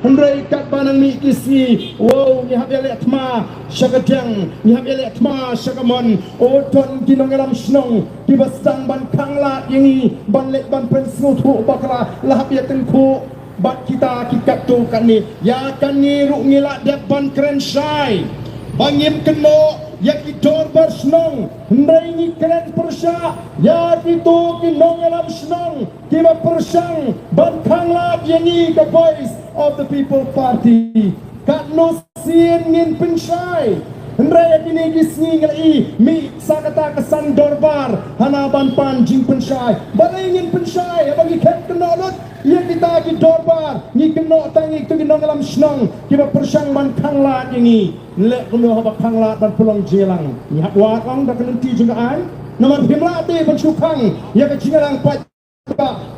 Hendrai kat banang mi kisi. Wow, ni hab elek tma syakadang, ni hab elek tma syakamon. O ton kinong alam snong, kibastang ban kangla yengi ban lek ban pensu tu bakla lahap ya tengku. Bat kita kikat tu kan ni. Ya kan ni ruk ngilak dep ban keren syai. Bangim keno ya kitor bersnong hendai ni keren persya ya itu kinong alam snong kiba persang ban kangla yengi the voice of the people party kat no sien ngin pensai hendai kini gisni ngai mi sakata kesan dorbar hana ban pan jing pensai balai ngin pensai bagi kat kenolot ia kita ki dorbar ni keno tangi tu kinong alam snong kiba persang ban kangla yengi lek kuno haba kangla dan pulang jelang ni hak wakang dak nanti juga ai nomor himlate bencukang ya ke jingarang pat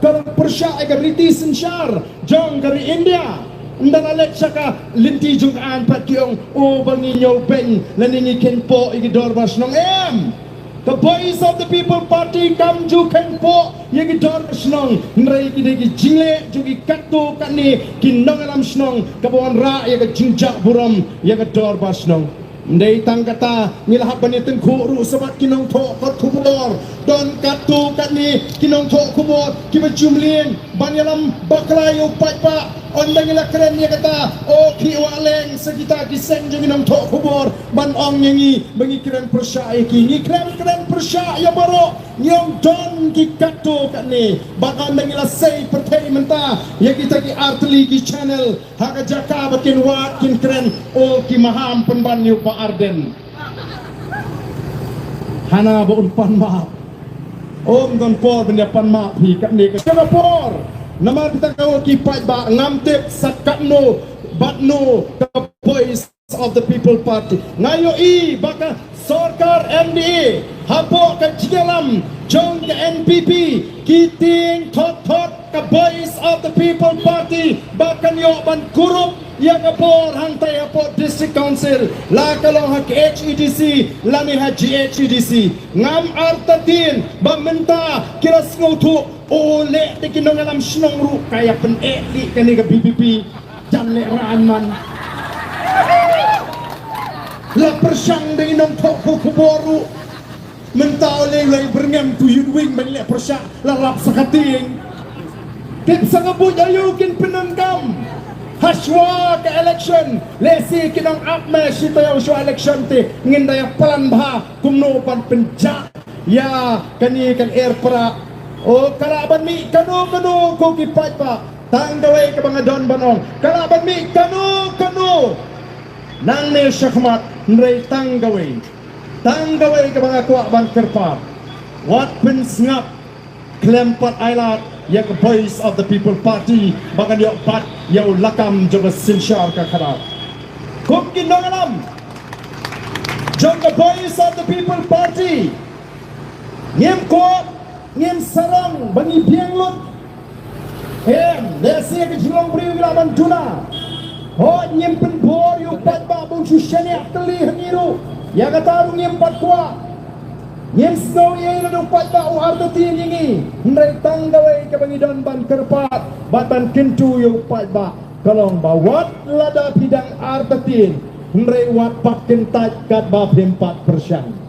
kalau persya ke British Senshar jong dari India ndang alek saka linti juga an pat kiong o bangi nyo peng laningi kenpo igidor basnong the voice of the people party kam ju kenpo igidor basnong nrai kidegi jingle jugi katu kani kinong alam snong kabawan ra ya ke jingjak buram ya ke dor basnong ndai tang kata ngilahap bani tengku ru sabat kinong tho kot kubor don katu kani kinong tho kubor kiba jumlien bani alam baklayo pa on bangila keren ya kata o ki waleng sekita kiseng jo kinong tho kubor ban ong yengi bangi keren persya ki ni keren persya ya baro nyong don ki katu kani bakal bangila sei pertai menta ya kita ki artli ki channel haga jaka bakin wat kin keren o ki maham penban yu pa Arden hana ba unpan ma om don por benda pan ma phi kat ni ka por nama kita kau ki pai ba ngam tep sakatno batno the voice of the people party ngayo i baka sarkar MDA hapo ka jigalam jong ke NPP kiting thot ka voice of the people party bakan yo ban kurup ya kapor hantai apo district council la kalong hak HEDC lani ha GHEDC ngam artatin bamenta kiras ngutu ole te kinong alam snong ru kaya pen di kani ka BBP jam le raan man la persang dengan tok kuboru mentau le lai berngam tu yudwing ban le persak la lap sakating kit sangabu ayu kin penangkam haswa ke election lesi kinang apme sito yang swa election te ngin daya pelan bah kumno pan penjak ya kani kan air pra o kalaban mi kanu ko kipat pa tanggaway ke mga don banong kalaban mi kanu nang ne syakmat nrei tanggaway ke mga kuak ban kerpat wat pensngap klempat ailat ya ke voice of the people party bagan yo pat yo lakam joga Senshar ka kharat kum kinong alam jong the voice of the people party ngem ko ngem sarang bangi bianglut desi ke jilong bri wilaban tuna ho ngem pen bor yo pat ba bung sushane akli hangiru ya kata ngem pat kwa ngem snow ye na do pat ba o arto tin yengi ndai tanggaway ke bangidon ban kerpat batan kentu yo pat ba kalong ba wat lada pidang arto tin ndai wat pat kentat kat ba 4%.